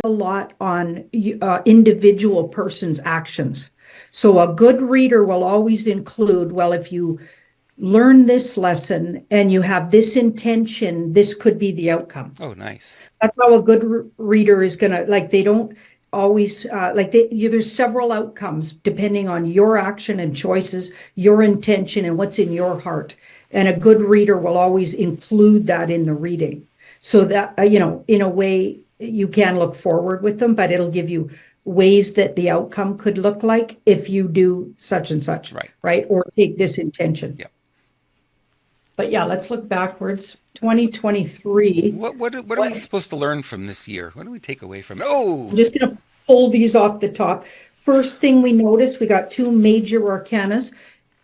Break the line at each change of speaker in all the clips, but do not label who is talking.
a lot on individual person's actions. So a good reader will always include, well, if you learn this lesson and you have this intention, this could be the outcome.
Oh, nice.
That's how a good reader is going to, like, they don't always, there's several outcomes depending on your action and choices, your intention, and what's in your heart. And a good reader will always include that in the reading. So that, in a way, you can look forward with them, but it'll give you ways that the outcome could look like if you do such and such, right? Or take this intention.
Yep.
But yeah, let's look backwards. 2023.
What are we supposed to learn from this year? What do we take away from it? Oh,
I'm just going to pull these off the top. First thing we notice, we got two major arcanas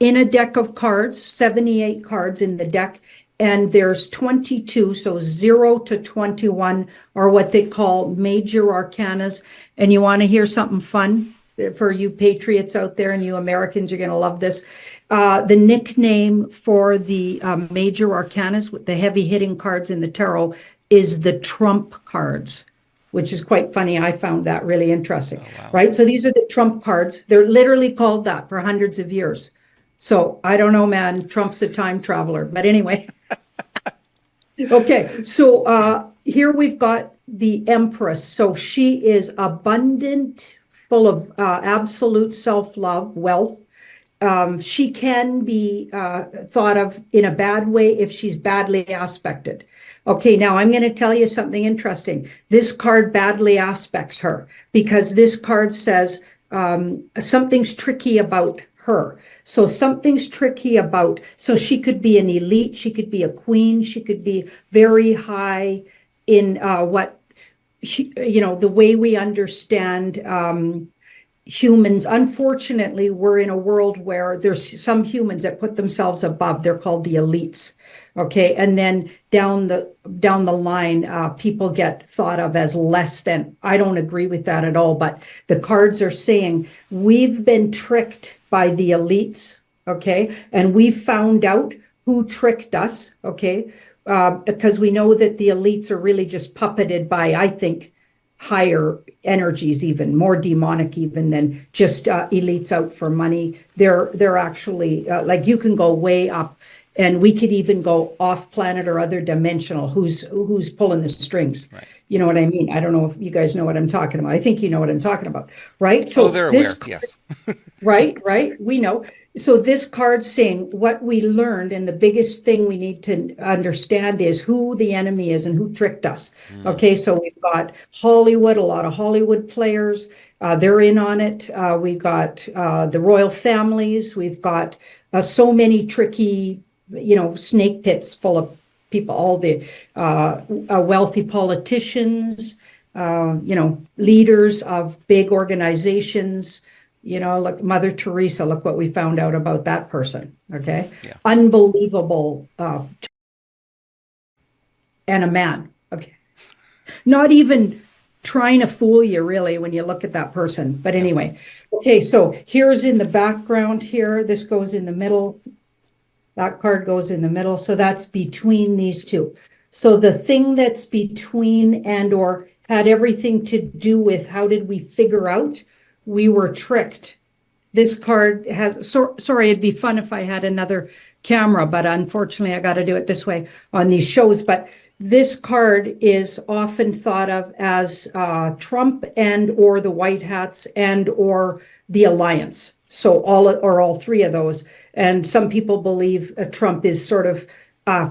in a deck of cards, 78 cards in the deck, and there's 22, so 0 to 21 are what they call major arcanas. And you want to hear something fun for you patriots out there and you Americans, you're going to love this. The nickname for the major arcanas with the heavy hitting cards in the tarot is the trump cards, which is quite funny. I found that really interesting, right? So these are the trump cards. They're literally called that for hundreds of years. So I don't know, man, Trump's a time traveler, but anyway. Okay, so here we've got the Empress. So she is abundant, full of absolute self-love, wealth. She can be thought of in a bad way if she's badly aspected. Okay, now I'm going to tell you something interesting. This card badly aspects her because this card says something's tricky about her. So something's tricky about, so she could be an elite, she could be a queen, she could be very high in the way we understand humans. Unfortunately, we're in a world where there's some humans that put themselves above. They're called the elites. Okay, and then down the line, people get thought of as less than. I don't agree with that at all. But the cards are saying we've been tricked by the elites. Okay, and we found out who tricked us. Okay, because we know that the elites are really just puppeted by, I think, higher energies, even more demonic even than just elites out for money. They're actually like, you can go way up, and we could even go off planet or other dimensional. Who's pulling the strings?
Right.
You know what I mean? I don't know if you guys know what I'm talking about. I think you know what I'm talking about, right? So
they're aware. Yes.
right. We know. So this card's saying what we learned, and the biggest thing we need to understand is who the enemy is and who tricked us. Okay, so we've got Hollywood, a lot of Hollywood players. They're in on it. We got the royal families. We've got so many tricky, snake pits full of people, all the wealthy politicians, leaders of big organizations. Look, Mother Teresa, look what we found out about that person. Okay. Yeah. Unbelievable. And a man. Okay. Not even trying to fool you, really, when you look at that person. But anyway. Okay. So here's in the background here. This goes in the middle. That card goes in the middle. So that's between these two. So the thing that's between and or had everything to do with how did we figure out we were tricked. This card has, sorry, it'd be fun if I had another camera, but unfortunately I got to do it this way on these shows. But this card is often thought of as Trump and or the White Hats and or the Alliance. So all three of those. And some people believe Trump is sort of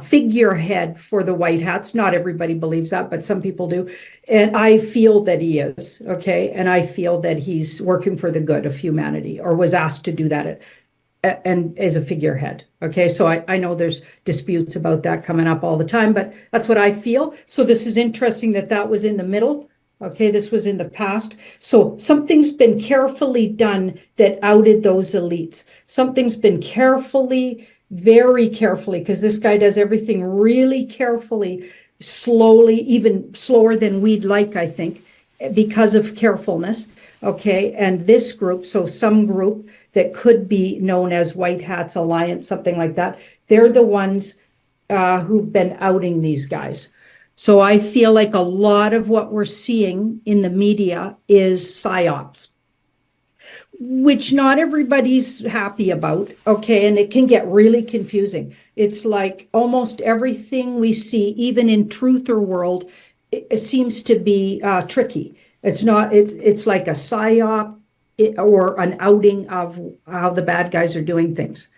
figurehead for the White Hats. Not everybody believes that, but some people do. And I feel that he is, okay? And I feel that he's working for the good of humanity, or was asked to do that and as a figurehead, okay? So I know there's disputes about that coming up all the time, but that's what I feel. So this is interesting that was in the middle. Okay, this was in the past. So something's been carefully done that outed those elites. Something's been carefully, very carefully, because this guy does everything really carefully, slowly, even slower than we'd like, I think, because of carefulness. Okay, and this group, so some group that could be known as White Hats Alliance, something like that, they're the ones who've been outing these guys. So I feel like a lot of what we're seeing in the media is psyops, which not everybody's happy about. Okay. And it can get really confusing. It's like almost everything we see, even in truth or world, it seems to be tricky. It's not, it's like a psyop or an outing of how the bad guys are doing things.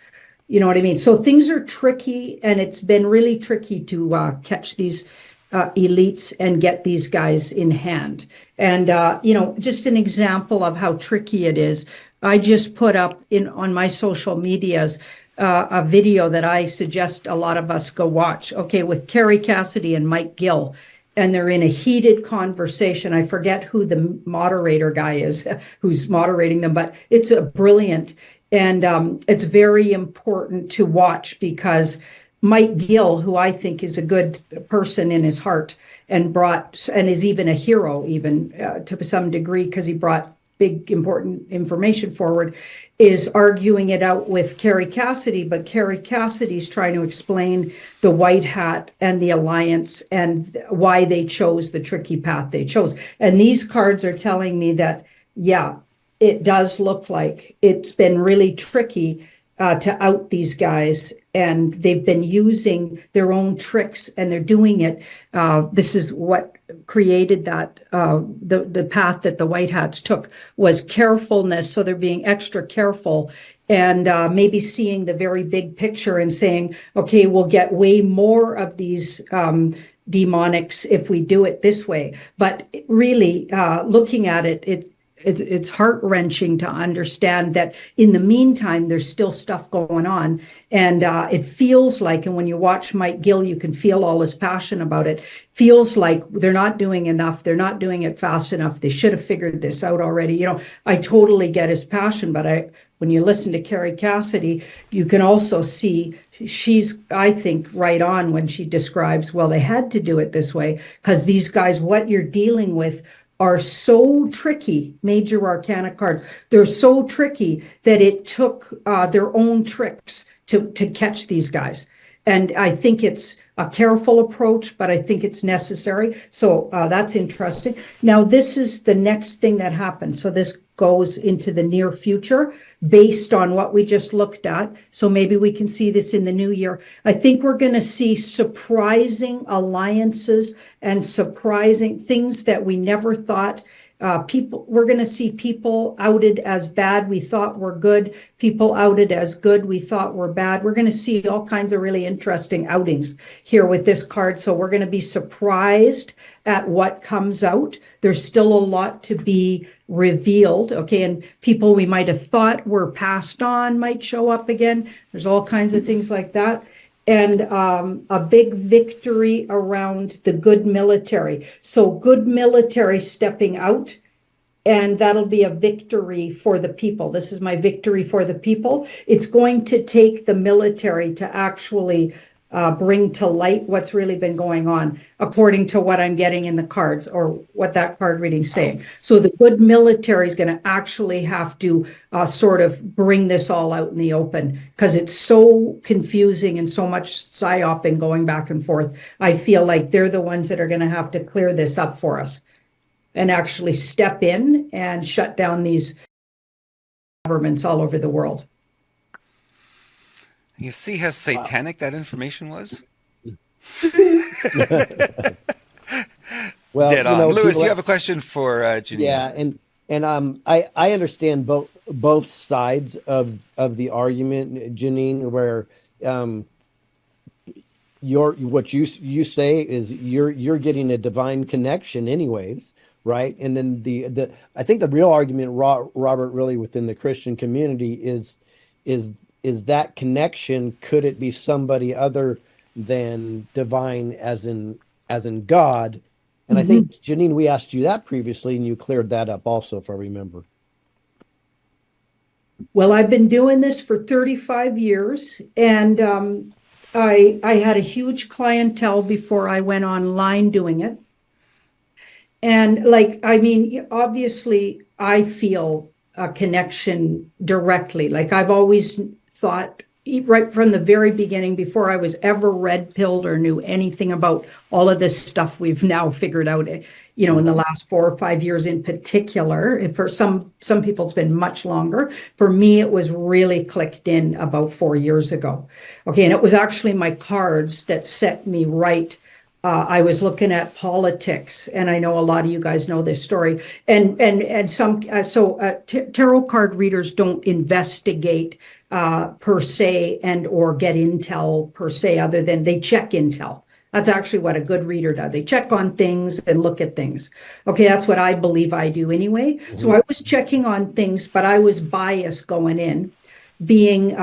You know what I mean? So things are tricky, and it's been really tricky to catch these elites and get these guys in hand. And just an example of how tricky it is. I just put up in on my social medias a video that I suggest a lot of us go watch. Okay, with Carrie Cassidy and Mike Gill, and they're in a heated conversation. I forget who the moderator guy is who's moderating them, but it's a brilliant, and it's very important to watch because Mike Gill, who I think is a good person in his heart and is even a hero, even to some degree, because he brought big important information forward, is arguing it out with Carrie Cassidy, but Carrie Cassidy's trying to explain the white hat and the alliance and why they chose the tricky path they chose. And these cards are telling me that, yeah, it does look like it's been really tricky to out these guys, and they've been using their own tricks, and they're doing it. This is what created that the path that the white hats took was carefulness. So they're being extra careful and maybe seeing the very big picture and saying, okay, we'll get way more of these demonics if we do it this way. But really, looking at it, it's heart-wrenching to understand that in the meantime, there's still stuff going on. And it feels like, and when you watch Mike Gill, you can feel all his passion about it, feels like they're not doing enough. They're not doing it fast enough. They should have figured this out already. You know, I totally get his passion, but when you listen to Carrie Cassidy, you can also see she's, I think, right on when she describes, well, they had to do it this way because these guys, what you're dealing with are so tricky. Major arcana cards, they're so tricky that it took their own tricks to catch these guys. And I think it's a careful approach, but I think it's necessary. So that's interesting. Now, this is the next thing that happens. So this goes into the near future based on what we just looked at. So maybe we can see this in the new year. I think we're going to see surprising alliances and surprising things that we never thought. We're going to see people outed as bad we thought were good, people outed as good we thought were bad. We're going to see all kinds of really interesting outings here with this card. So we're going to be surprised at what comes out. There's still a lot to be revealed. Okay. And people we might have thought were passed on might show up again. There's all kinds of things like that. And a big victory around the good military. So good military stepping out, and that'll be a victory for the people. This is my victory for the people. It's going to take the military to actually bring to light what's really been going on, according to what I'm getting in the cards or what that card reading's saying. So the good military is going to actually have to sort of bring this all out in the open because it's so confusing and so much psyoping going back and forth. I feel like they're the ones that are going to have to clear this up for us and actually step in and shut down these governments all over the world.
You see how satanic that information was?
Well,
Dead on. Lewis, you have a question for Janine.
Yeah, and I understand both sides of the argument, Janine, where what you say is you're getting a divine connection anyways, right? And then I think the real argument, Robert, really within the Christian community is that connection, could it be somebody other than divine as in God? And I think, Janine, we asked you that previously and you cleared that up also, if I remember.
Well, I've been doing this for 35 years, and I had a huge clientele before I went online doing it. And obviously I feel a connection directly. Like I've always thought right from the very beginning, before I was ever red pilled or knew anything about all of this stuff we've now figured out, in the last 4 or 5 years in particular. For some people, it's been much longer. For me, it was really clicked in about 4 years ago. Okay, and it was actually my cards that set me right. I was looking at politics, and I know a lot of you guys know this story. And some tarot card readers don't investigate per se and or get intel per se, other than they check intel. That's actually what a good reader does. They check on things and look at things. Okay, that's what I believe I do anyway. So I was checking on things, but I was biased going in, being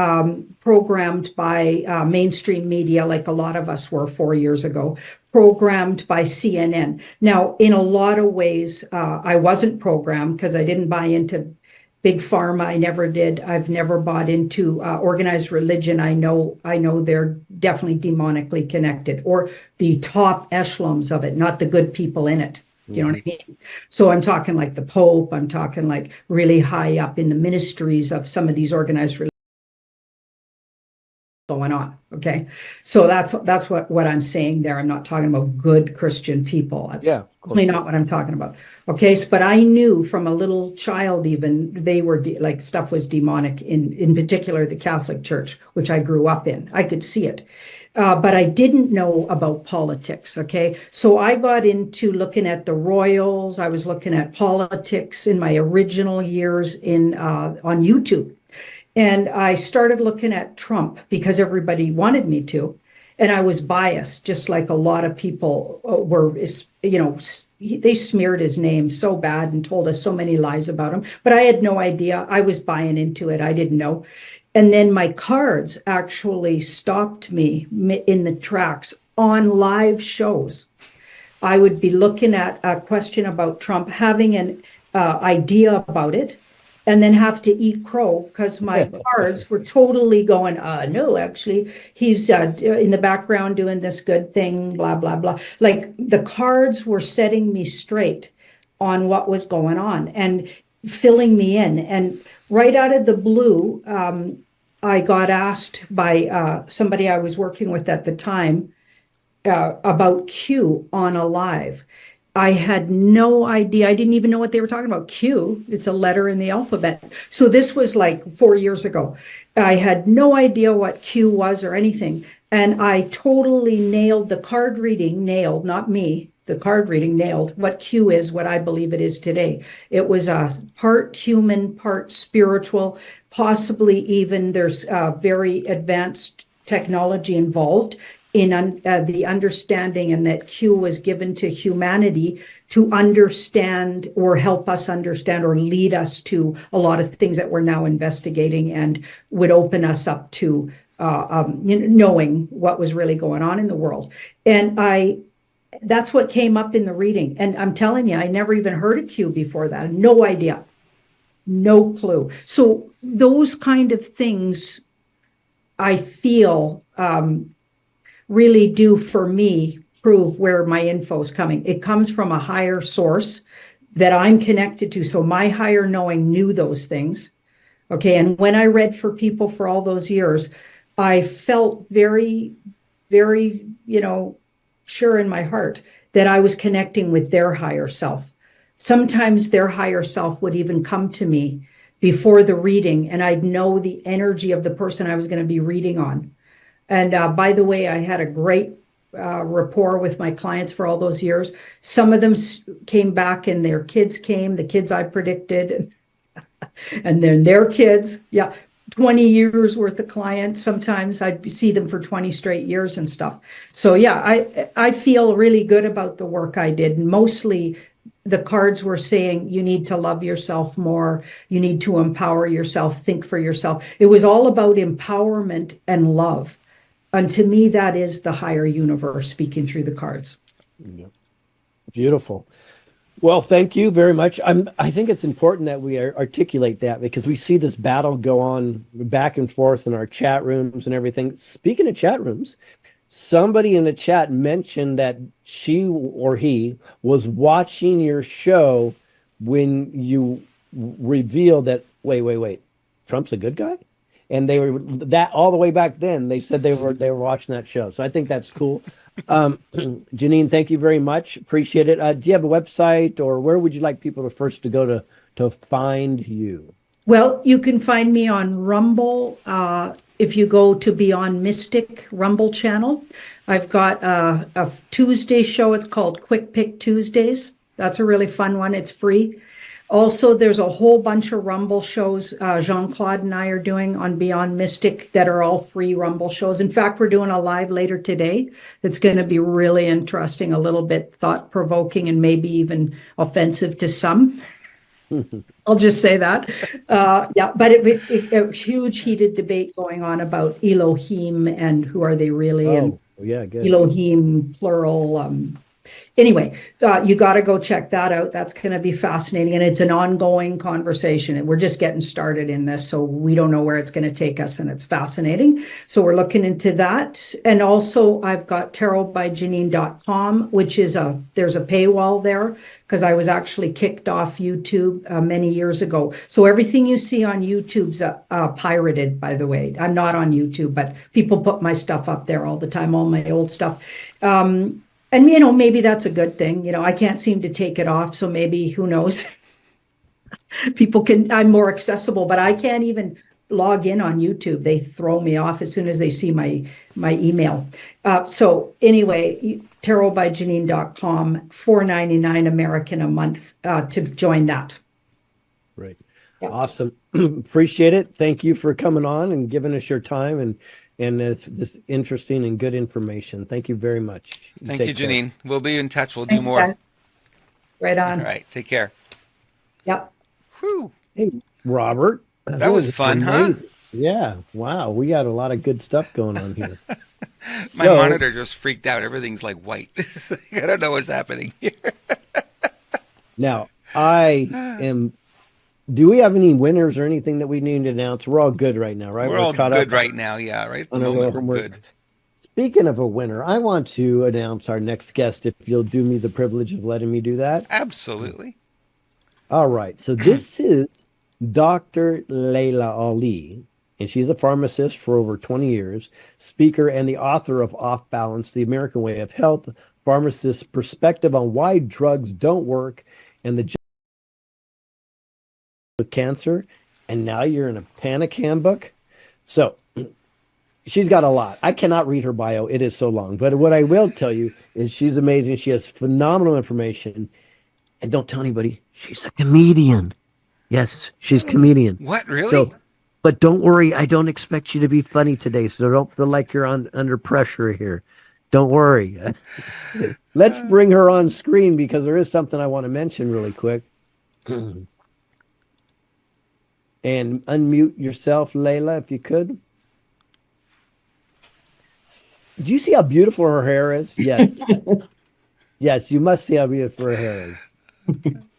programmed by mainstream media, like a lot of us were 4 years ago, programmed by CNN. Now, in a lot of ways, I wasn't programmed because I didn't buy into big pharma. I never did. I've never bought into organized religion. I know they're definitely demonically connected, or the top echelons of it, not the good people in it. Do you know what I mean? So I'm talking like the Pope. I'm talking like really high up in the ministries of some of these organized religions going on. Okay, so that's what I'm saying there. I'm not talking about good Christian people. That's definitely not what I'm talking about. Okay, but I knew from a little child, even they were like stuff was demonic, in particular the Catholic Church, which I grew up in. I could see it. But I didn't know about politics. Okay, so I got into looking at the royals. I was looking at politics in my original years on YouTube. And I started looking at Trump because everybody wanted me to. And I was biased, just like a lot of people were, they smeared his name so bad and told us so many lies about him. But I had no idea. I was buying into it. I didn't know. And then my cards actually stopped me in the tracks on live shows. I would be looking at a question about Trump, having an idea about it, and then have to eat crow because my cards were totally going, no, actually, he's in the background doing this good thing, blah, blah, blah. Like the cards were setting me straight on what was going on and filling me in. And right out of the blue, I got asked by somebody I was working with at the time about Q on a live. I had no idea. I didn't even know what they were talking about. Q, it's a letter in the alphabet. So this was like 4 years ago. I had no idea what Q was or anything. And I totally nailed the card reading, not me. The card reading nailed what Q is, what I believe it is today. It was a part human, part spiritual, possibly even there's very advanced technology involved in the understanding, and that Q was given to humanity to understand or help us understand or lead us to a lot of things that we're now investigating and would open us up to knowing what was really going on in the world. And that's what came up in the reading. And I'm telling you, I never even heard of Q before that. No idea. No clue. So those kind of things, I feel, really do for me prove where my info is coming. It comes from a higher source that I'm connected to. So my higher knowing knew those things. Okay. And when I read for people for all those years, I felt very, very, sure in my heart that I was connecting with their higher self. Sometimes their higher self would even come to me before the reading, and I'd know the energy of the person I was going to be reading on. And by the way, I had a great rapport with my clients for all those years. Some of them came back and their kids came, the kids I predicted, and then their kids. Yeah, 20 years worth of clients. Sometimes I'd see them for 20 straight years and stuff. So yeah, I feel really good about the work I did. Mostly the cards were saying you need to love yourself more. You need to empower yourself, think for yourself. It was all about empowerment and love. And to me, that is the higher universe speaking through the cards.
Yeah. Beautiful. Well, thank you very much. I think it's important that we articulate that, because we see this battle go on back and forth in our chat rooms and everything. Speaking of chat rooms, somebody in the chat mentioned that she or he was watching your show when you revealed that, wait, Trump's a good guy? and they were that all the way back then. They said they were watching that show. So I think that's cool. Janine, thank you very much. Appreciate it. Do you have a website, or where would you like people to first to go to find you?
Well, you can find me on Rumble. If you go to Beyond Mystic Rumble channel, I've got a Tuesday show. It's called Quick Pick Tuesdays. That's a really fun one. It's free. Also, there's a whole bunch of Rumble shows Jean-Claude and I are doing on Beyond Mystic that are all free Rumble shows. In fact, we're doing a live later today. It's going to be really interesting, a little bit thought-provoking and maybe even offensive to some. I'll just say that. Yeah, but a huge heated debate going on about Elohim and who are they really, and
yeah, good.
Elohim plural. Anyway, you got to go check that out. That's going to be fascinating. And it's an ongoing conversation. And we're just getting started in this. So we don't know where it's going to take us. And it's fascinating. So we're looking into that. And also, I've got tarotbyjanine.com, which is there's a paywall there because I was actually kicked off YouTube many years ago. So everything you see on YouTube's pirated, by the way. I'm not on YouTube, but people put my stuff up there all the time, all my old stuff. And, maybe that's a good thing. I can't seem to take it off. So maybe, who knows? I'm more accessible, but I can't even log in on YouTube. They throw me off as soon as they see my email. So anyway, tarotbyjanine.com, $4.99 American a month to join that.
Great.
Yeah.
Awesome. Appreciate it. Thank you for coming on and giving us your time and it's this interesting and good information. Thank you very much.
Thank you, Janine. We'll be in touch. We'll do
Thanks,
more.
guys. Right on.
All right. Take care.
Yep.
Whew.
Hey, Robert.
That was fun,
amazing. Huh? Yeah. Wow. We got a lot of good stuff going on here.
My monitor just freaked out. Everything's like white. I don't know what's happening here.
Now, do we have any winners or anything that we need to announce? We're all good right now, right?
We're all good right now. Yeah, right at the moment, we're good.
Speaking of a winner, I want to announce our next guest, if you'll do me the privilege of letting me do that.
Absolutely.
All right. So this is Dr. Leila Ali, and she's a pharmacist for over 20 years, speaker, and the author of Off Balance, The American Way of Health, pharmacist's perspective on why drugs don't work, and the with cancer, and now you're in a panic handbook. So she's got a lot. I cannot read her bio. It is so long. But what I will tell you is she's amazing. She has phenomenal information. And don't tell anybody, she's a comedian. Yes, she's a comedian.
What, really?
So, but don't worry, I don't expect you to be funny today, so don't feel like you're under pressure here. Don't worry. Let's bring her on screen because there is something I want to mention really quick. And unmute yourself, Layla, if you could. Do you see how beautiful her hair is? Yes. Yes, you must see how beautiful her hair is.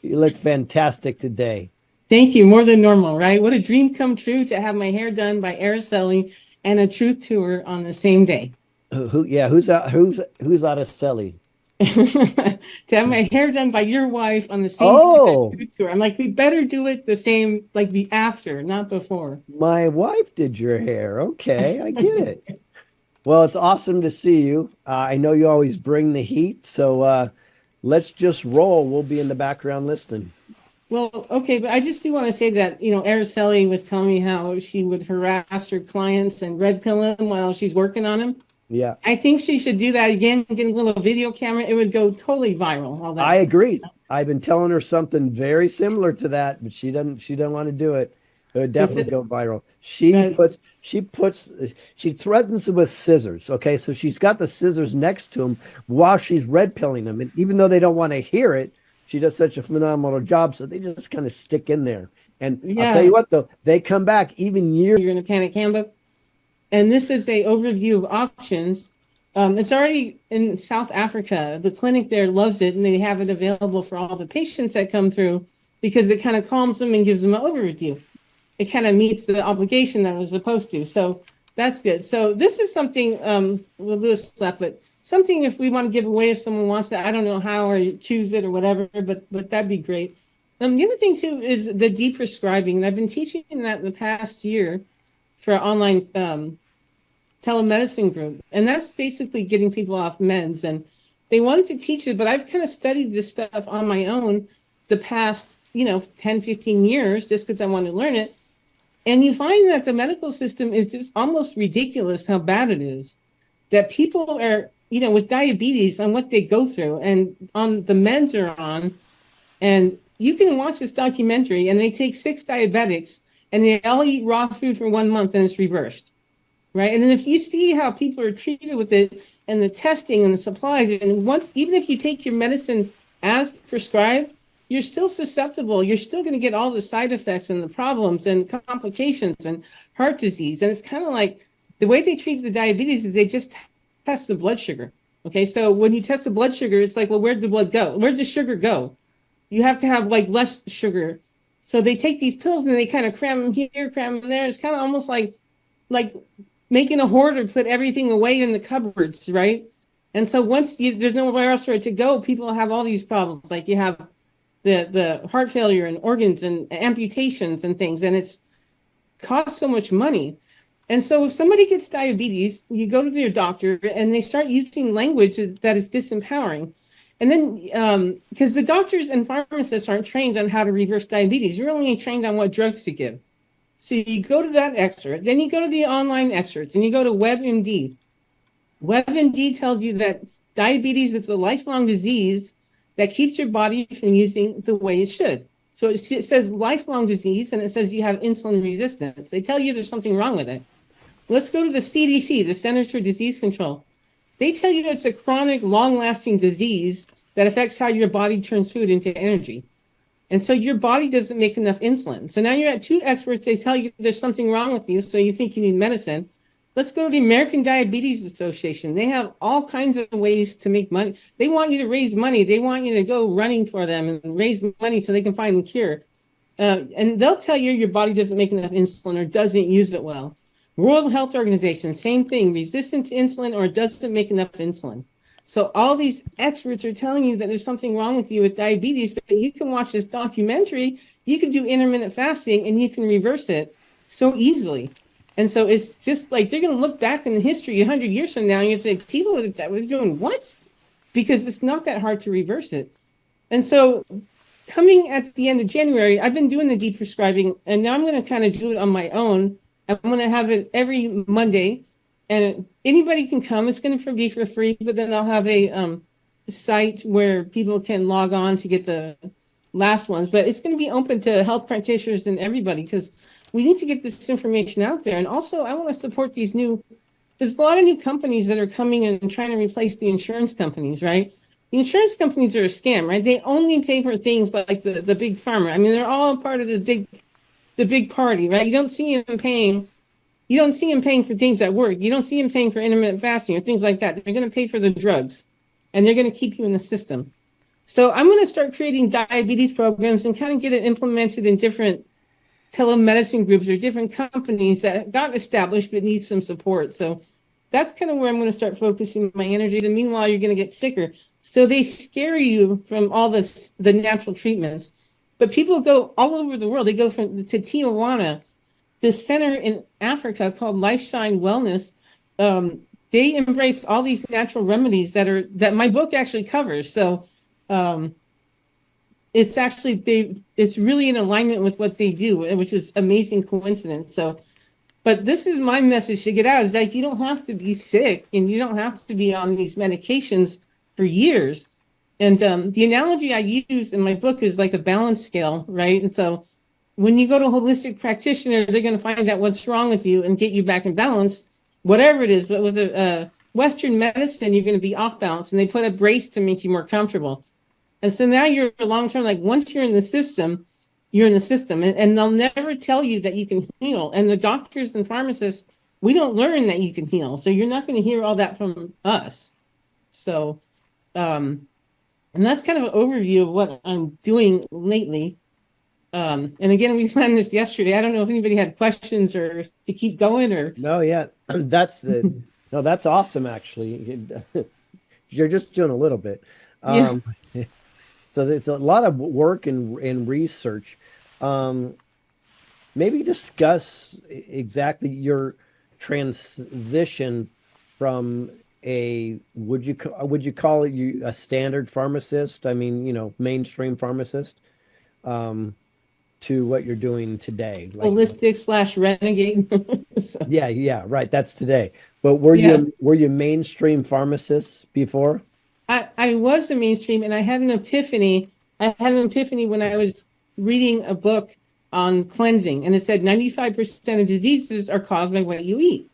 You look fantastic today.
Thank you. More than normal, right? What a dream come true to have my hair done by Araceli and a Truth tour on the same day.
Who's out of Selly?
To have my hair done by your wife on the same Truth tour. I'm like, we better do it the same, like the after, not before.
My wife did your hair. Okay, I get it. Well, it's awesome to see you. I know you always bring the heat, so let's just roll. We'll be in the background listening.
Well, okay, but I just do want to say that, Araceli was telling me how she would harass her clients and red pill them while she's working on them.
Yeah.
I think she should do that again, get a little video camera. It would go totally viral. All that.
I agree. I've been telling her something very similar to that, but she doesn't want to do it. It would definitely go viral. She threatens them with scissors. Okay. So she's got the scissors next to him while she's red pilling them. And even though they don't want to hear it, she does such a phenomenal job. So they just kind of stick in there. And I'll tell you what, though, they come back even years.
You're in a panic handbook. And this is a overview of options. It's already in South Africa. The clinic there loves it, and they have it available for all the patients that come through because it kind of calms them and gives them an overview. It kind of meets the obligation that it was supposed to. So that's good. So this is something we'll do a slap, but something if we want to give away if someone wants to. I don't know how or choose it or whatever, but that'd be great. The other thing too is the deprescribing. And I've been teaching that the past year for online telemedicine group. And that's basically getting people off meds. And they wanted to teach it, but I've kind of studied this stuff on my own the past, 10, 15 years, just because I want to learn it. And you find that the medical system is just almost ridiculous how bad it is. That people are, with diabetes on what they go through and on the meds are on. And you can watch this documentary and they take 6 diabetics and they all eat raw food for 1 month and it's reversed. Right. And then if you see how people are treated with it and the testing and the supplies, and even if you take your medicine as prescribed, you're still susceptible. You're still going to get all the side effects and the problems and complications and heart disease. And it's kind of like the way they treat the diabetes is they just test the blood sugar. Okay. So when you test the blood sugar, it's like, well, where'd the blood go? Where'd the sugar go? You have to have like less sugar. So they take these pills and they kind of cram them here, cram them there. It's kind of almost like making a hoarder put everything away in the cupboards, right? And so once there's nowhere else for it to go, people have all these problems. Like you have the heart failure and organs and amputations and things, and it's costs so much money. And so if somebody gets diabetes, you go to their doctor and they start using language that is disempowering. And then, because the doctors and pharmacists aren't trained on how to reverse diabetes, you're only trained on what drugs to give. So you go to that excerpt, then you go to the online excerpts, and you go to WebMD. WebMD tells you that diabetes is a lifelong disease that keeps your body from using the way it should. So it says lifelong disease, and it says you have insulin resistance. They tell you there's something wrong with it. Let's go to the CDC, the Centers for Disease Control. They tell you it's a chronic, long-lasting disease that affects how your body turns food into energy. And so your body doesn't make enough insulin. So now you're at 2 experts. They tell you there's something wrong with you, so you think you need medicine. Let's go to the American Diabetes Association. They have all kinds of ways to make money. They want you to raise money. They want you to go running for them and raise money so they can find a cure. And they'll tell you your body doesn't make enough insulin or doesn't use it well. World Health Organization, same thing, resistant to insulin or doesn't make enough insulin. So all these experts are telling you that there's something wrong with you with diabetes, but you can watch this documentary, you can do intermittent fasting, and you can reverse it so easily. And so it's just like they're going to look back in the history 100 years from now and you say, people were doing what? Because it's not that hard to reverse it. And so coming at the end of January, I've been doing the deep prescribing, and now I'm going to kind of do it on my own. I'm going to have it every Monday, and anybody can come. It's going to be for free, but then I'll have a site where people can log on to get the last ones. But it's going to be open to health practitioners and everybody because we need to get this information out there. And also, I want to support there's a lot of new companies that are coming and trying to replace the insurance companies, right? The insurance companies are a scam, right? They only pay for things like the big pharma. I mean, they're all part of the big party, right? You don't see them paying for things that work. You don't see them paying for intermittent fasting or things like that. They're going to pay for the drugs, and they're going to keep you in the system. So I'm going to start creating diabetes programs and kind of get it implemented in different telemedicine groups or different companies that got established but need some support. So that's kind of where I'm going to start focusing my energies. And meanwhile, you're going to get sicker. So they scare you from all the natural treatments. But people go all over the world. They go to Tijuana, this center in Africa called Lifeshine Wellness. They embrace all these natural remedies that my book actually covers. So it's really in alignment with what they do, which is amazing coincidence. So, but this is my message to get out is like, you don't have to be sick and you don't have to be on these medications for years. And the analogy I use in my book is like a balance scale, right? And so when you go to a holistic practitioner, they're going to find out what's wrong with you and get you back in balance, whatever it is. But with a Western medicine, you're going to be off balance, and they put a brace to make you more comfortable. And so now you're long-term, like once you're in the system, you're in the system. And they'll never tell you that you can heal. And the doctors and pharmacists, we don't learn that you can heal. So you're not going to hear all that from us. So, and that's kind of an overview of what I'm doing lately. And again, we planned this yesterday. I don't know if anybody had questions or to keep going or.
No, yeah, that's awesome. Actually, you're just doing a little bit.
Yeah.
So it's a lot of work and research. maybe discuss exactly your transition from a would you call it a standard pharmacist? I mean, mainstream pharmacist, um, to what you're doing today. Like,
Holistic slash renegade. So,
yeah, right. That's today. But
yeah.
were you mainstream pharmacists before?
I was a mainstream and I had an epiphany. I had an epiphany when I was reading a book on cleansing, and it said 95% of diseases are caused by what you eat.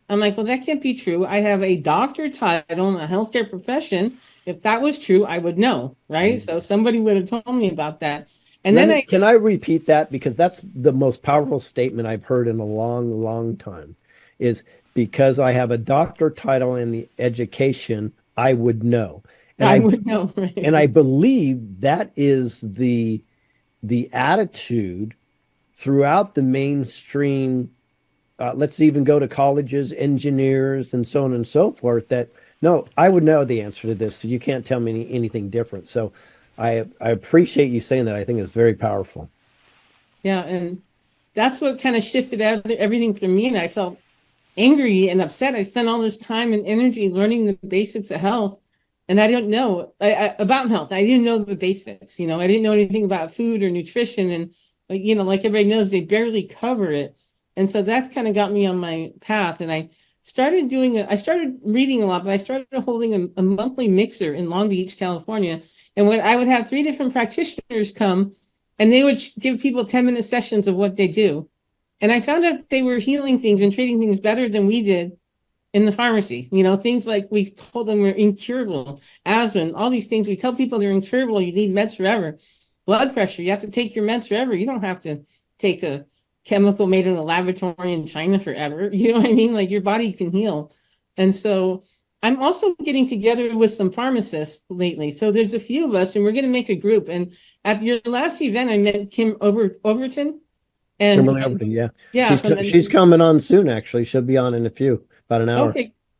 I'm like, well, that can't be true. I have a doctor title in a healthcare profession. If that was true, I would know, right? So somebody would have told me about that. And then
Can I repeat that? Because that's the most powerful statement I've heard in a long, long time, is because I have a doctor title in the education, I would know. And
I would know, right?
and I believe that is the attitude throughout the mainstream. Let's even go to colleges, engineers, and so on and so forth. That no, I would know the answer to this. So you can't tell me anything different. So I appreciate you saying that. I think it's very powerful.
Yeah, and that's what kind of shifted everything for me. And I felt angry and upset. I spent all this time and energy learning the basics of health, and I didn't know about health. I didn't know the basics. I didn't know anything about food or nutrition, and like everybody knows, they barely cover it. And so that's kind of got me on my path. And I started reading a lot, but I started holding a monthly mixer in Long Beach, California. And when I would have 3 different practitioners come, and they would give people 10-minute sessions of what they do. And I found out they were healing things and treating things better than we did in the pharmacy. Things like we told them were incurable, asthma, all these things. We tell people they're incurable. You need meds forever. Blood pressure, you have to take your meds forever. You don't have to take a chemical made in a laboratory in China forever. You know what I mean? Like, your body can heal. And so I'm also getting together with some pharmacists lately. So there's a few of us, and we're going to make a group. And at your last event, I met Kim Overton. And
Kimberly Overton, yeah.
yeah,
She's coming on soon, actually. She'll be on in about an hour.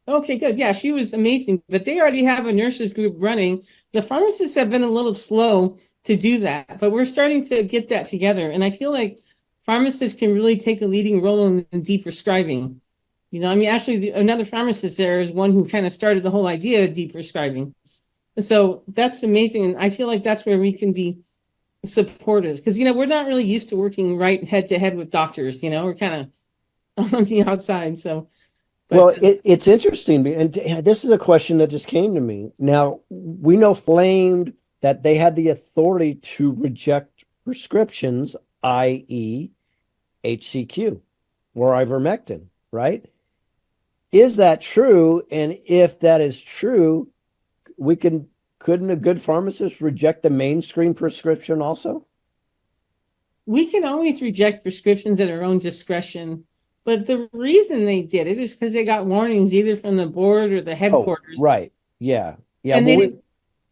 Okay, good. Yeah, she was amazing. But they already have a nurses group running. The pharmacists have been a little slow to do that, but we're starting to get that together. And I feel like pharmacists can really take a leading role in deep prescribing. Actually, another pharmacist there is one who kind of started the whole idea of deep prescribing. So that's amazing. And I feel like that's where we can be supportive, because, we're not really used to working right head to head with doctors. We're kind of on the outside. So,
well, it's interesting. And this is a question that just came to me. Now, we know claimed that they had the authority to reject prescriptions, i.e. HCQ or ivermectin, right? Is that true? And if that is true, couldn't a good pharmacist reject the mainstream prescription also?
We can always reject prescriptions at our own discretion, but the reason they did it is because they got warnings either from the board or the headquarters.
Oh, right. Yeah.
And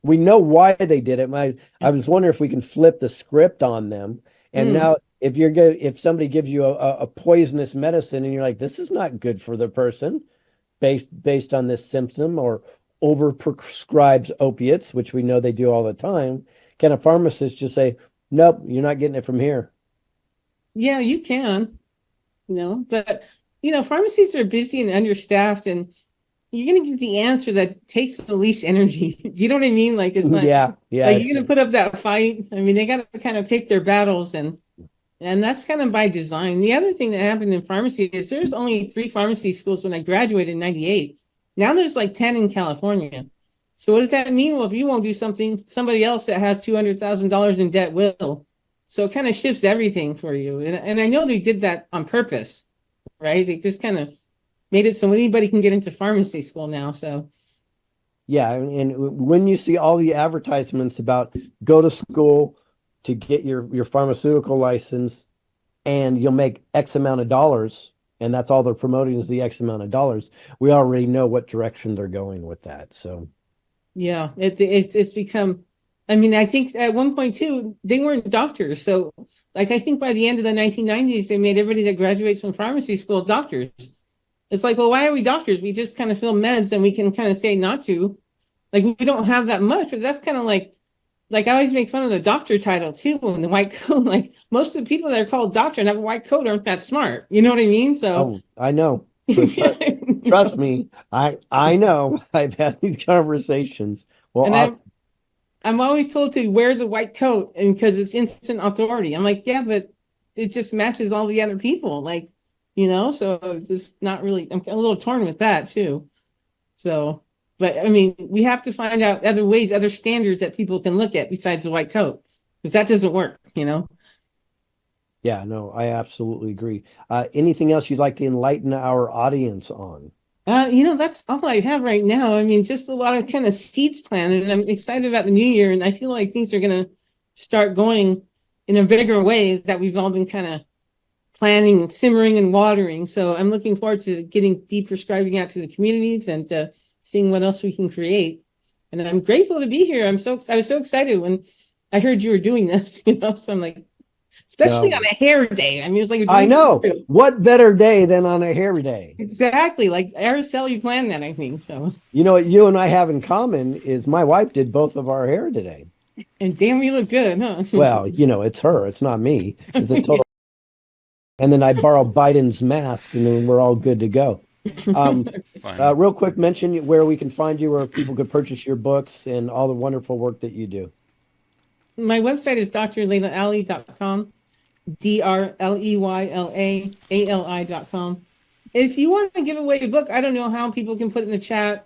we know why they did it. I was wondering if we can flip the script on them. And now if somebody gives you a poisonous medicine and you're like, this is not good for the person based on this symptom, or over prescribes opiates, which we know they do all the time, can a pharmacist just say, nope, you're not getting it from here?
Yeah, you can, but pharmacies are busy and understaffed, and you're going to get the answer that takes the least energy. Do you know what I mean? Like, it's not,
yeah.
Like, you're going to put up that fight. I mean, they got to kind of pick their battles, and that's kind of by design. The other thing that happened in pharmacy is there's only 3 pharmacy schools when I graduated in 98. Now there's like 10 in California. So what does that mean? Well, if you won't do something, somebody else that has $200,000 in debt will. So it kind of shifts everything for you. And I know they did that on purpose, right? They just kind of made it so anybody can get into pharmacy school now. So
yeah, and when you see all the advertisements about go to school to get your pharmaceutical license and you'll make X amount of dollars, and that's all they're promoting is the X amount of dollars, we already know what direction they're going with that. So
yeah, it's become, I mean, I think at one point too, they weren't doctors. So like, I think by the end of the 1990s, they made everybody that graduates from pharmacy school doctors. It's like, well, why are we doctors? We just kind of fill meds and we can kind of say not to. Like, we don't have that much, but that's kind of like like I always make fun of the doctor title too, and the white coat. Like most of the people that are called doctor and have a white coat aren't that smart. You know what I mean? So
Oh, I know. Trust me, I know. I've had these conversations. Well,
and
awesome.
I'm always told to wear the white coat, and because it's instant authority. I'm like, yeah, but it just matches all the other people, like, so it's just not really. I'm a little torn with that too. So, but I mean, we have to find out other ways, other standards that people can look at besides the white coat, because that doesn't work.
Yeah, no, I absolutely agree. Anything else you'd like to enlighten our audience on?
That's all I have right now. I mean, just a lot of kind of seeds planted, and I'm excited about the new year, and I feel like things are going to start going in a bigger way that we've all been kind of planning, simmering, and watering. So I'm looking forward to getting deep prescribing out to the communities and seeing what else we can create. And I'm grateful to be here. I was so excited when I heard you were doing this, so I'm like, especially on a hair day. I mean, it was like a dream
I know.
come true.
What better day than on a hair day?
Exactly. Like Araceli planned that, I think. So,
You know what you and I have in common is my wife did both of our hair today.
and damn, we look good, huh?
Well, it's her. It's not me. It's a total. And then I borrowed Biden's mask, and then we're all good to go. Real quick, mention where we can find you, where people could purchase your books and all the wonderful work that you do.
My website is drleylaalli.com, DRLEYLAALI.com. If you want to give away a book, I don't know how people can put in the chat,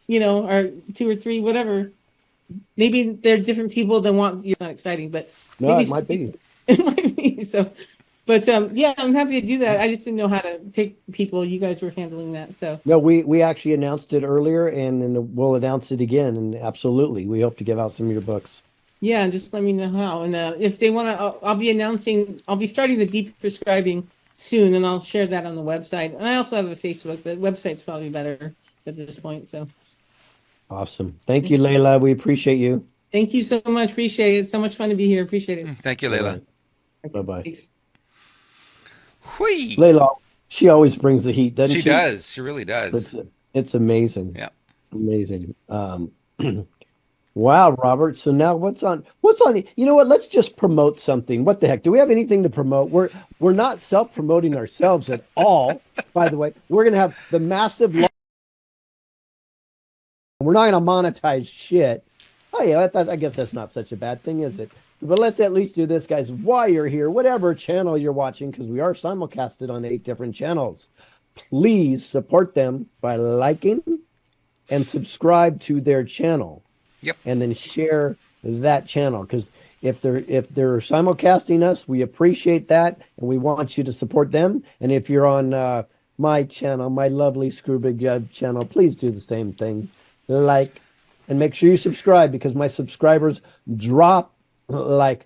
or 2 or 3, whatever. Maybe there are different people that want. It's not exciting, but
no, it might be.
It might be. So, but yeah, I'm happy to do that. I just didn't know how to take people. You guys were handling that, so.
No, we actually announced it earlier, and then we'll announce it again. And absolutely, we hope to give out some of your books.
Yeah, just let me know how. And if they want to, I'll be starting the deep prescribing soon, and I'll share that on the website. And I also have a Facebook, but website's probably better at this point. So
awesome. Thank you, Layla. We appreciate you.
thank you so much. Appreciate it. It's so much fun to be here. Appreciate it.
Thank you, Layla.
Bye-bye.
Thanks.
Whee!
Layla, she always brings the heat, doesn't she?
She does. She really does.
It's amazing.
Yeah.
Amazing. Wow, Robert. So now what's on? You know what? Let's just promote something. What the heck? Do we have anything to promote? We're not self-promoting ourselves at all. By the way, we're going to have the massive. We're not going to monetize shit. Oh yeah, I guess that's not such a bad thing, is it? But let's at least do this, guys. While you're here, whatever channel you're watching, because we are simulcasted on 8 different channels, please support them by liking and subscribe to their channel.
Yep.
And then share that channel, because if they're simulcasting us, we appreciate that, and we want you to support them. And if you're on my channel, my lovely Screwbig channel, please do the same thing. Like, and make sure you subscribe, because my subscribers drop like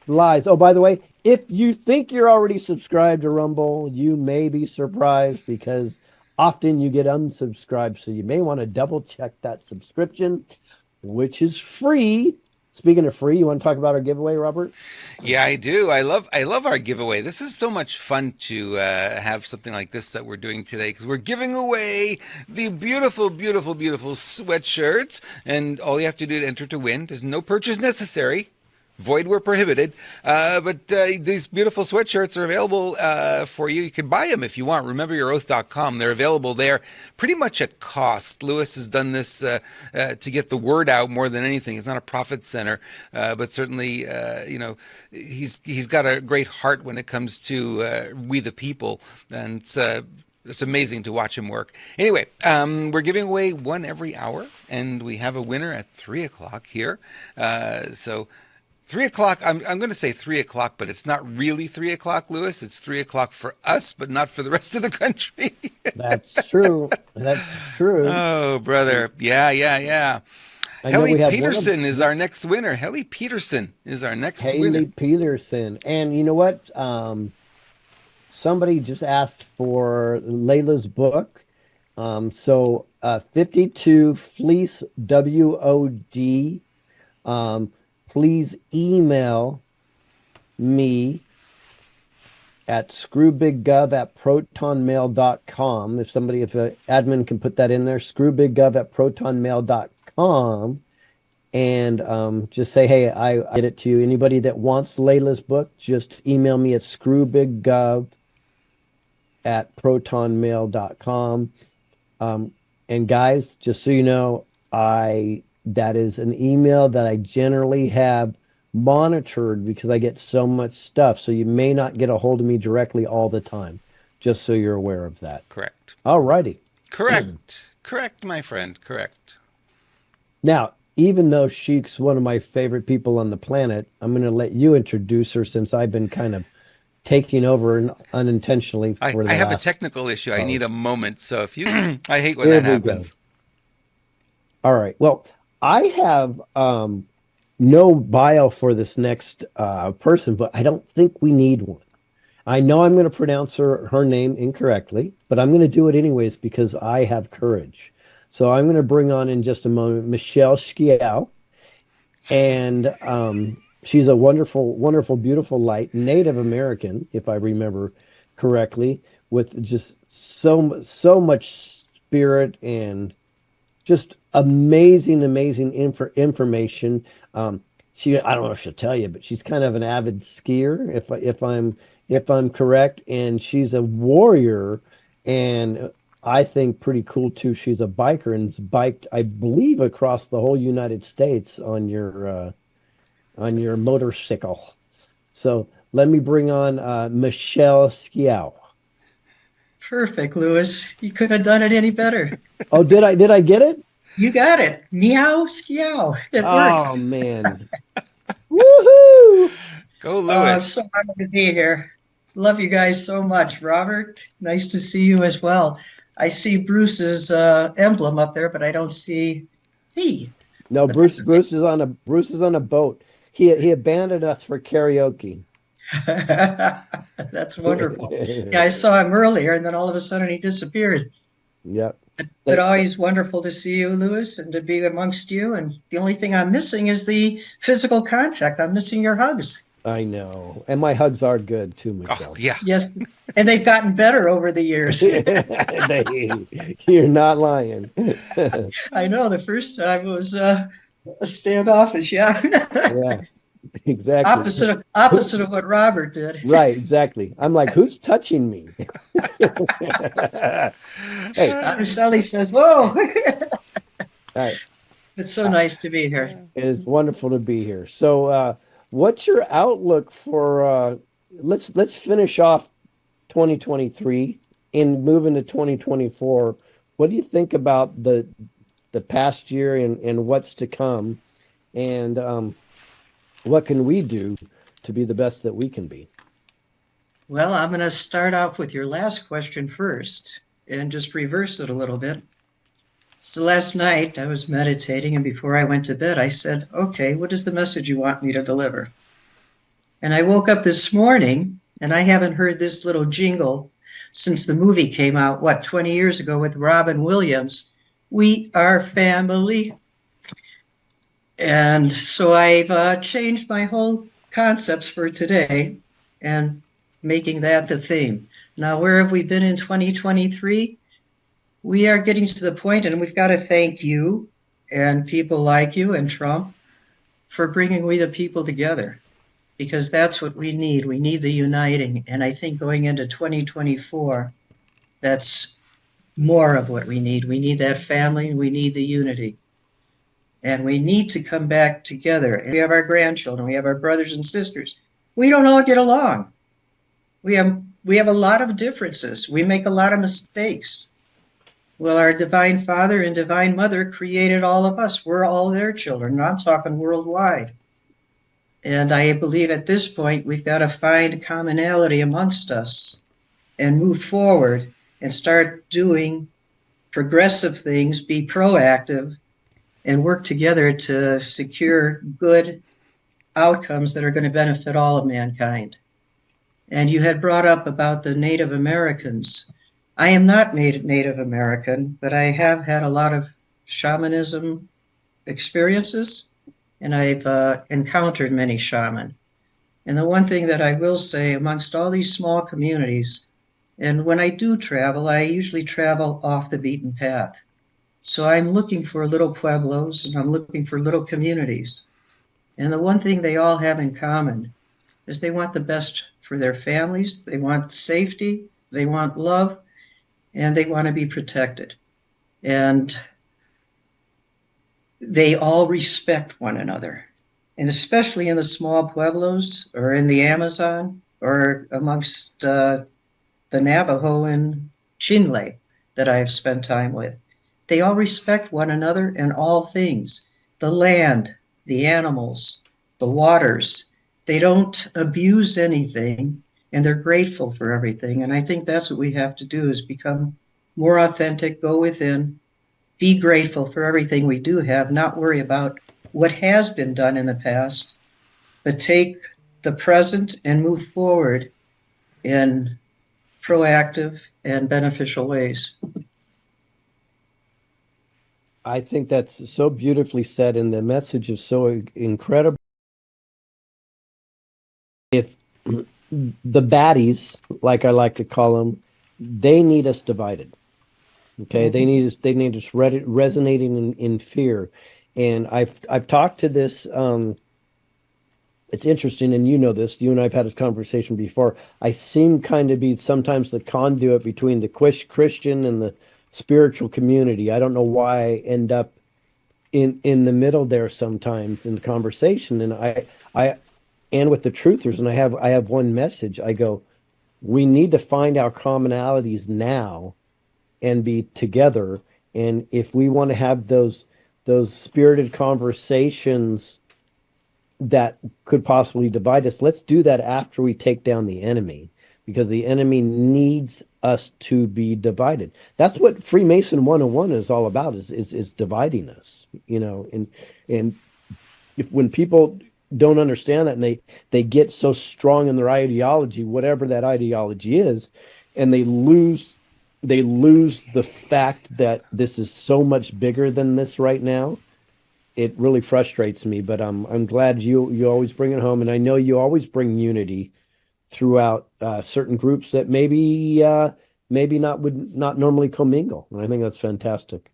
flies. Oh, by the way, if you think you're already subscribed to Rumble, you may be surprised, because often you get unsubscribed. So you may want to double check that subscription, which is free. Speaking of free, you want to talk about our giveaway, Robert?
Yeah, I do. I love our giveaway. This is so much fun to have something like this that we're doing today, because we're giving away the beautiful, beautiful, beautiful sweatshirts, and all you have to do to enter to win. There's no purchase necessary. Void where prohibited. But these beautiful sweatshirts are available for you. You can buy them if you want. RememberYourOath.com. They're available there pretty much at cost. Lewis has done this to get the word out more than anything. He's not a profit center, but certainly, he's got a great heart when it comes to we the people. And it's amazing to watch him work. Anyway, we're giving away one every hour, and we have a winner at 3 o'clock here. So 3 o'clock, I'm going to say 3 o'clock, but it's not really 3 o'clock, Lewis. It's 3 o'clock for us, but not for the rest of the country.
That's true. That's true.
Oh, brother. Yeah. Helly Peterson is our next winner. Helly Peterson is our next winner.
Haley Peterson. And you know what? Somebody just asked for Layla's book. 52 Fleece WOD. Please email me at screwbiggov@protonmail.com. If an admin can put that in there, screwbiggov@protonmail.com. and just say, hey, I get it to you. Anybody that wants Layla's book, just email me at screwbiggov@protonmail.com. And guys, just so you know, that is an email that I generally have monitored because I get so much stuff. So you may not get a hold of me directly all the time, just so you're aware of that.
Correct.
All righty.
Correct. Correct, my friend. Correct.
Now, even though she's one of my favorite people on the planet, I'm going to let you introduce her since I've been kind of taking over unintentionally for the
I have a
last.
technical issue. I need a moment. So if you, I hate when
Here
that
we
happens.
go. All right. Well, I have no bio for this next person, but I don't think we need one. I know I'm going to pronounce her name incorrectly, but I'm going to do it anyways because I have courage. So I'm going to bring on in just a moment Michelle Schiao, and she's a wonderful, wonderful, beautiful light, Native American, if I remember correctly, with just so much spirit and just amazing, amazing information. I don't know if she'll tell you, but she's kind of an avid skier, if I'm correct, and she's a warrior, and I think pretty cool too. She's a biker and has biked, I believe, across the whole United States on your motorcycle. So let me bring on Michelle Schiao.
Perfect, Louis. You couldn't have done it any better.
Oh, did I get it?
You got it. Meow, skiao. It worked.
Oh man. Woohoo!
Go, Louis.
I'm so happy to be here. Love you guys so much. Robert, nice to see you as well. I see Bruce's emblem up there, but I don't see he.
No, Bruce is on a boat. He abandoned us for karaoke.
That's wonderful. Yeah, I saw him earlier, and then all of a sudden he disappeared.
Yep.
But always wonderful to see you, Louis, and to be amongst you. And the only thing I'm missing is the physical contact. I'm missing your hugs.
I know. And my hugs are good too, Michelle.
Oh, yeah.
Yes, and they've gotten better over the years.
You're not lying.
I know the first time was standoffish, yeah.
Yeah, exactly.
Opposite of what Robert did.
Right, exactly. I'm like, who's touching me? Hey,
Sally says, "Whoa!"
all right.
It's so nice to be here.
It is wonderful to be here. So, what's your outlook for? Let's finish off 2023 and move into 2024. What do you think about the past year and what's to come, and what can we do to be the best that we can be?
Well, I'm going to start off with your last question first and just reverse it a little bit. So last night I was meditating, and before I went to bed, I said, okay, what is the message you want me to deliver? And I woke up this morning, and I haven't heard this little jingle since the movie came out, 20 years ago with Robin Williams. We are family. And so I've changed my whole concepts for today and making that the theme. Now, where have we been in 2023? We are getting to the point, and we've got to thank you and people like you and Trump for bringing we the people together, because that's what we need. We need the uniting. And I think going into 2024, that's more of what we need. We need that family, and we need the unity. And we need to come back together. We have our grandchildren. We have our brothers and sisters. We don't all get along. We have a lot of differences. We make a lot of mistakes. Well, our Divine Father and Divine Mother created all of us. We're all their children. I'm talking worldwide. And I believe at this point, we've got to find commonality amongst us and move forward and start doing progressive things, be proactive, and work together to secure good outcomes that are going to benefit all of mankind. And you had brought up about the Native Americans. I am not Native American, but I have had a lot of shamanism experiences, and I've encountered many shaman. And the one thing that I will say, amongst all these small communities, and when I do travel, I usually travel off the beaten path. So I'm looking for little pueblos and I'm looking for little communities. And the one thing they all have in common is they want the best for their families, they want safety, they want love, and they want to be protected. And they all respect one another. And especially in the small pueblos or in the Amazon or amongst the Navajo and Chinle that I've spent time with. They all respect one another and all things, the land, the animals, the waters. They don't abuse anything, and they're grateful for everything. And I think that's what we have to do, is become more authentic, go within, be grateful for everything we do have, not worry about what has been done in the past, but take the present and move forward in proactive and beneficial ways.
I think that's so beautifully said, and the message is so incredible. If the baddies, like I like to call them, they need us divided. Okay, they need us resonating in fear. And I've talked to this. It's interesting, and you know this. You and I've had this conversation before. I seem kind of be sometimes the conduit between the Christian and the spiritual community. I don't know why I end up in the middle there sometimes in the conversation. And I and with the truthers, and I have one message. I go, we need to find our commonalities now and be together. And if we want to have those spirited conversations that could possibly divide us, let's do that after we take down the enemy, because the enemy needs us to be divided. That's what Freemason 101 is all about, is dividing us, you know. And if when people don't understand that, and they get so strong in their ideology, whatever that ideology is, and they lose the fact that this is so much bigger than this right now, it really frustrates me. But I'm glad you always bring it home, and I know you always bring unity throughout certain groups that maybe would not normally commingle, and I think that's fantastic.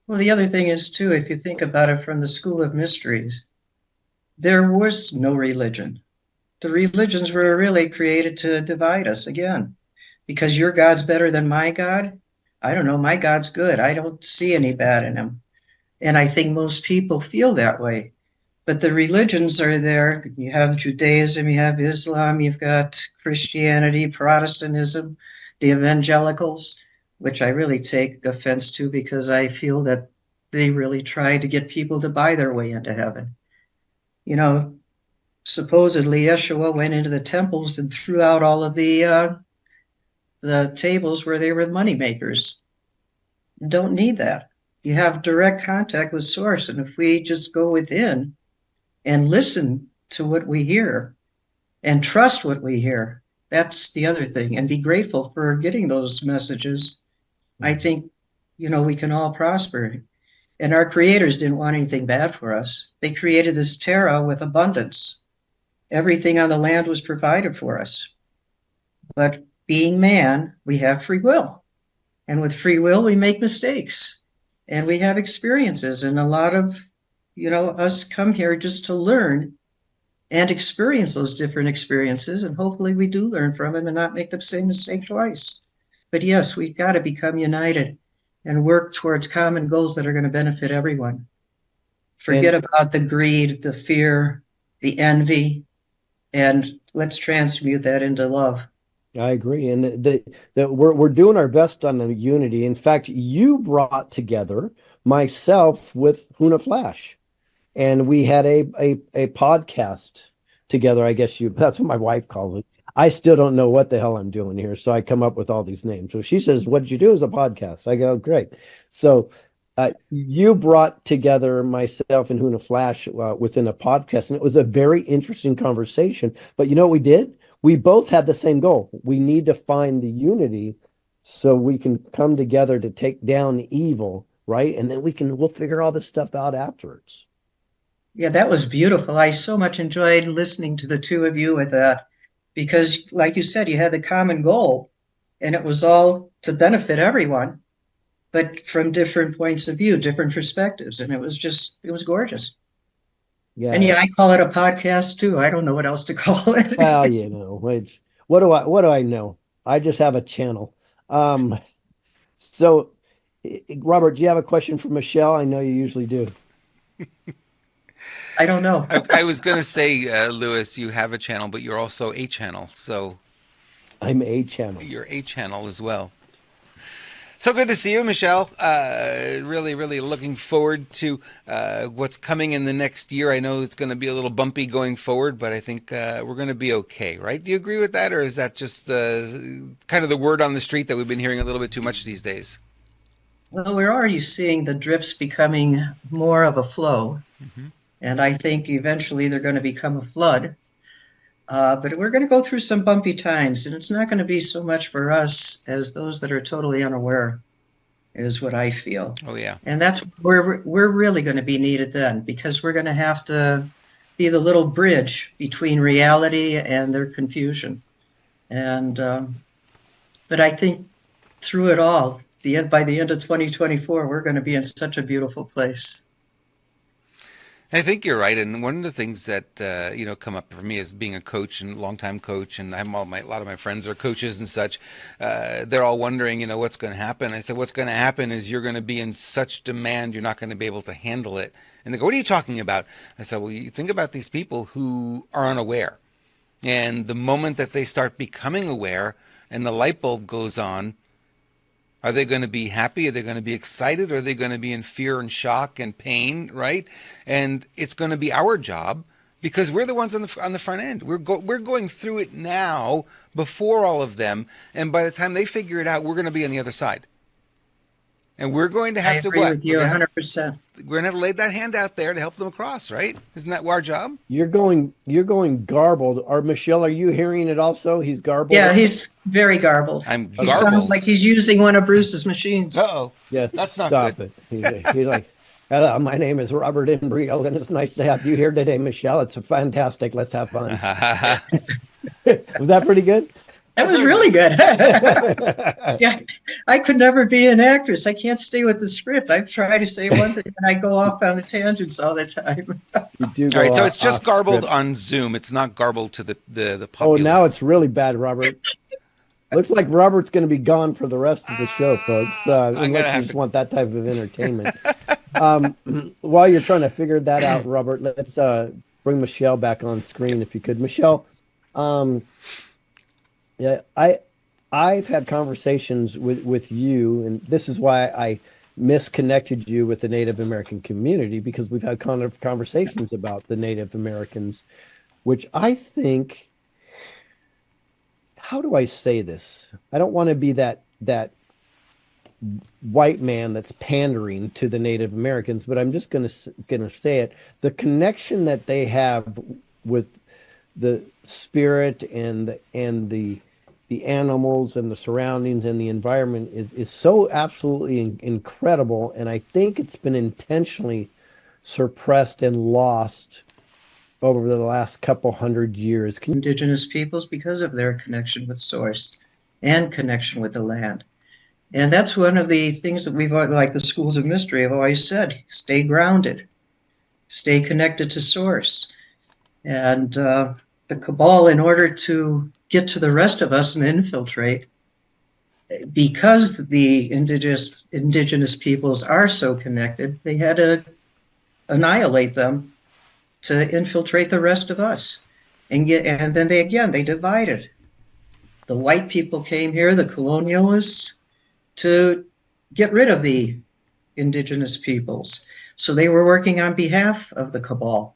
Well, the other thing is too, if you think about it from the School of Mysteries, there was no religion. The religions were really created to divide us again, because your God's better than my God. I don't know, my God's good. I don't see any bad in him. And I think most people feel that way. But the religions are there. You have Judaism, you have Islam, you've got Christianity, Protestantism, the evangelicals, which I really take offense to, because I feel that they really try to get people to buy their way into heaven. You know, supposedly Yeshua went into the temples and threw out all of the tables where they were money makers. Don't need that. You have direct contact with Source, and if we just go within and listen to what we hear and trust what we hear, that's the other thing, and be grateful for getting those messages. I think, you know, we can all prosper. And our creators didn't want anything bad for us. They created this terra with abundance. Everything on the land was provided for us. But being man, we have free will. And with free will, we make mistakes. And we have experiences. And a lot of, you know, us come here just to learn and experience those different experiences. And hopefully we do learn from them and not make the same mistake twice. But yes, we've got to become united and work towards common goals that are going to benefit everyone. Forget about the greed, the fear, the envy, and let's transmute that into love.
I agree, and we're doing our best on the unity. In fact, you brought together myself with Huna Flash, and we had a podcast together. I guess that's what my wife calls it. I still don't know what the hell I'm doing here, so I come up with all these names. So she says, "What did you do?" Is a podcast. I go, "Great." So you brought together myself and Huna Flash within a podcast, and it was a very interesting conversation. But you know what we did? We both had the same goal. We need to find the unity so we can come together to take down evil, right? And then we'll figure all this stuff out afterwards.
Yeah, that was beautiful. I so much enjoyed listening to the two of you with that, because like you said, you had the common goal and it was all to benefit everyone. but from different points of view, different perspectives. And it was gorgeous.
Yeah.
And yeah, I call it a podcast too. I don't know what else to call it.
Well, what do I know? I just have a channel. So Robert, do you have a question for Michelle? I know you usually do.
I don't know.
I was going to say, Lewis, you have a channel, but you're also a channel. So
I'm a channel.
you're a channel as well. So good to see you, Michelle. Really, really looking forward to what's coming in the next year. I know it's going to be a little bumpy going forward, but I think we're going to be okay, right? Do you agree with that, or is that just kind of the word on the street that we've been hearing a little bit too much these days?
Well, we're already seeing the drips becoming more of a flow.
Mm-hmm.
And I think eventually they're going to become a flood. But we're going to go through some bumpy times, and it's not going to be so much for us as those that are totally unaware, is what I feel.
Oh, yeah.
And that's where we're really going to be needed then, because we're going to have to be the little bridge between reality and their confusion. And but I think through it all, by the end of 2024, we're going to be in such a beautiful place.
I think you're right, and one of the things that come up for me as being a coach and longtime coach, and a lot of my friends are coaches and such. They're all wondering, what's going to happen. I said, what's going to happen is you're going to be in such demand, you're not going to be able to handle it. And they go, what are you talking about? I said, well, you think about these people who are unaware, and the moment that they start becoming aware, and the light bulb goes on. Are they going to be happy? Are they going to be excited? Are they going to be in fear and shock and pain, right? And it's going to be our job, because we're the ones on the front end. We're going through it now before all of them, and by the time they figure it out, we're going to be on the other side. And we're going to have to
agree with you 100%.
We're going to have to lay that hand out there to help them across, right? Isn't that our job?
You're going garbled. Michelle, are you hearing it also? He's garbled.
Yeah, he's very garbled.
I'm
He
garbled.
sounds like he's using one of Bruce's machines.
Uh-oh.
Yes,
That's not
stop
good.
it. He's like, hello, my name is Robert Embryo, and it's nice to have you here today, Michelle. It's fantastic. Let's have fun. Was that pretty good?
That was really good. Yeah, I could never be an actress. I can't stay with the script. I try to say one thing and I go off on the tangents all the time.
You do go
All right, so
off-
it's just
off
garbled
script.
on Zoom. It's not garbled to the
Oh,
populace.
now it's really bad, Robert. Looks like Robert's going to be gone for the rest of the show, folks, unless you
have
just
to-
want that type of entertainment. While you're trying to figure that out, Robert, let's bring Michelle back on screen if you could. Michelle, yeah, I've had conversations with you, and this is why I misconnected you with the Native American community, because we've had conversations about the Native Americans, which I think, how do I say this? I don't want to be that white man that's pandering to the Native Americans, but I'm just going to say it. The connection that they have with the spirit and the animals and the surroundings and the environment is so absolutely incredible, and I think it's been intentionally suppressed and lost over the last couple hundred years.
Indigenous peoples, because of their connection with source and connection with the land. And that's one of the things that we've, like the schools of mystery, have always said: stay grounded, stay connected to source. And the cabal, in order to get to the rest of us and infiltrate, because the indigenous peoples are so connected, they had to annihilate them to infiltrate the rest of us. And then they divided. The white people came here, the colonialists, to get rid of the indigenous peoples. So they were working on behalf of the cabal.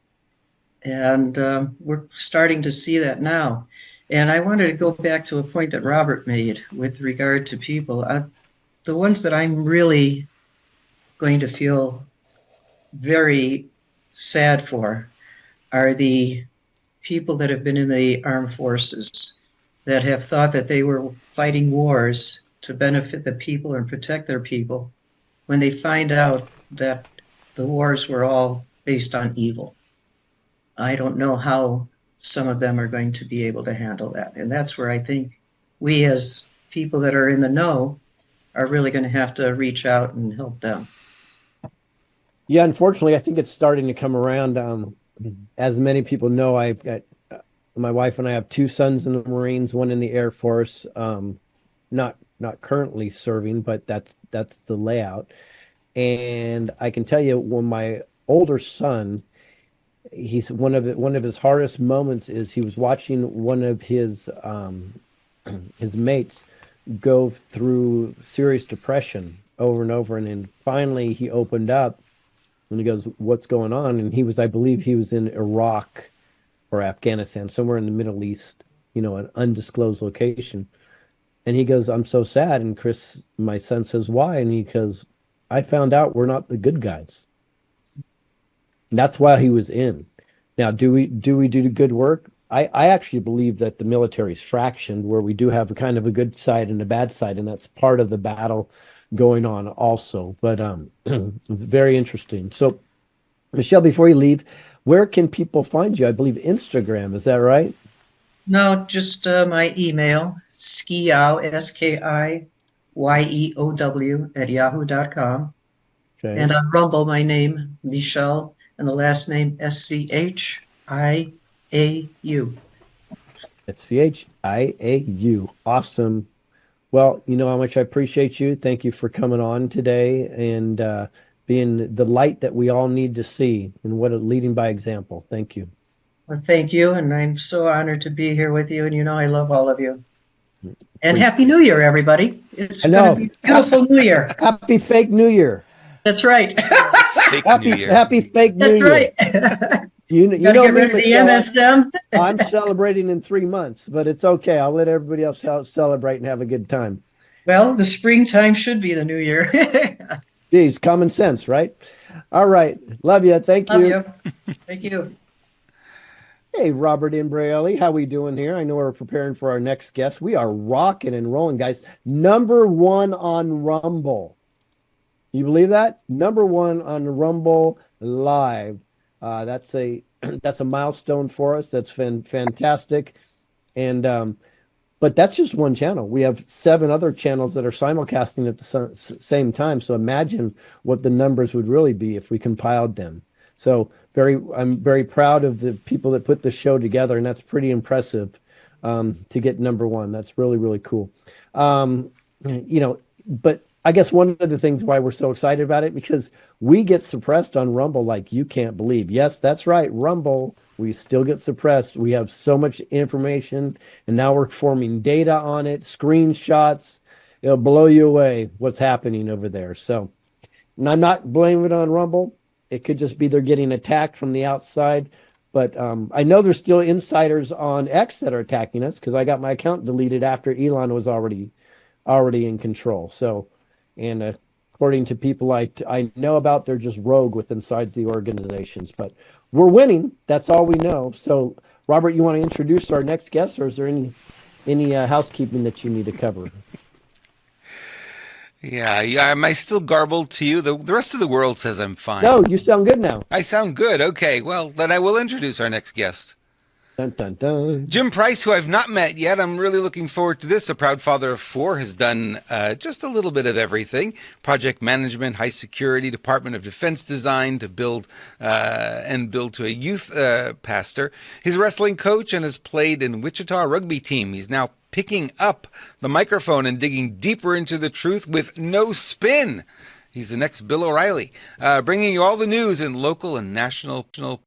And we're starting to see that now. And I wanted to go back to a point that Robert made with regard to people. The ones that I'm really going to feel very sad for are the people that have been in the armed forces, that have thought that they were fighting wars to benefit the people and protect their people, when they find out that the wars were all based on evil. I don't know how some of them are going to be able to handle that. And that's where I think we, as people that are in the know, are really going to have to reach out and help them.
Yeah, unfortunately, I think it's starting to come around. As many people know, I've got my wife and I have two sons in the Marines, one in the Air Force. Not currently serving, but that's the layout. And I can tell you, when my older son, he's one of his hardest moments is he was watching one of his mates go through serious depression over and over, and then finally he opened up and he goes, "What's going on?" And I believe he was in Iraq or Afghanistan, somewhere in the Middle East, an undisclosed location. And he goes, "I'm so sad." And Chris, my son, says, "Why?" And he goes, "I found out we're not the good guys." And that's why he was in. Now, do we do good work? I actually believe that the military is fractioned, where we do have a kind of a good side and a bad side, and that's part of the battle going on also. But it's very interesting. So, Michelle, before you leave, where can people find you? I believe Instagram, is that right?
No, just my email, skieow, SKIYEOW @yahoo.com.
Okay.
And on Rumble, my name, Michelle, and the last name, SCHIAU.
SCHIAU. Awesome. Well, you know how much I appreciate you. Thank you for coming on today and being the light that we all need to see, and leading by example. Thank you.
Well, thank you, and I'm so honored to be here with you, and I love all of you. And Happy New Year, everybody. It's going to be a beautiful New Year.
Happy fake New Year.
That's right.
Happy fake New Year.
That's right.
You know
get rid of the MSM.
I'm celebrating in 3 months, but it's okay. I'll let everybody else celebrate and have a good time.
Well, the springtime should be the new year.
Geez, common sense, right? All right. Love you. Thank you.
Love you. Thank you.
Hey, Robert Imbrielli, how we doing here? I know we're preparing for our next guest. We are rocking and rolling, guys. #1 on Rumble. You believe that? #1 on Rumble Live. That's a milestone for us. That's fantastic. And but that's just one channel. We have 7 other channels that are simulcasting at the same time. So imagine what the numbers would really be if we compiled them. So I'm very proud of the people that put the show together, and that's pretty impressive to get #1. That's really, really cool. But I guess one of the things why we're so excited about it, because we get suppressed on Rumble like you can't believe. Yes, that's right. Rumble, we still get suppressed. We have so much information, and now we're forming data on it, screenshots. It'll blow you away what's happening over there. So, and I'm not blaming it on Rumble. It could just be they're getting attacked from the outside. But I know there's still insiders on X that are attacking us, because I got my account deleted after Elon was already in control. So, and according to people I know about, they're just rogue inside the organizations. But we're winning. That's all we know. So, Robert, you want to introduce our next guest, or is there any housekeeping that you need to cover?
Yeah. Am I still garbled to you? The rest of the world says I'm fine.
No, you sound good now.
I sound good. Okay. Well, then I will introduce our next guest.
Dun, dun, dun.
Jim Price, who I've not met yet. I'm really looking forward to this. A proud father of 4, has done just a little bit of everything. Project management, high security, Department of Defense design to build to a youth pastor. He's a wrestling coach and has played in Wichita rugby team. He's now picking up the microphone and digging deeper into the truth with no spin. He's the next Bill O'Reilly, bringing you all the news in local and national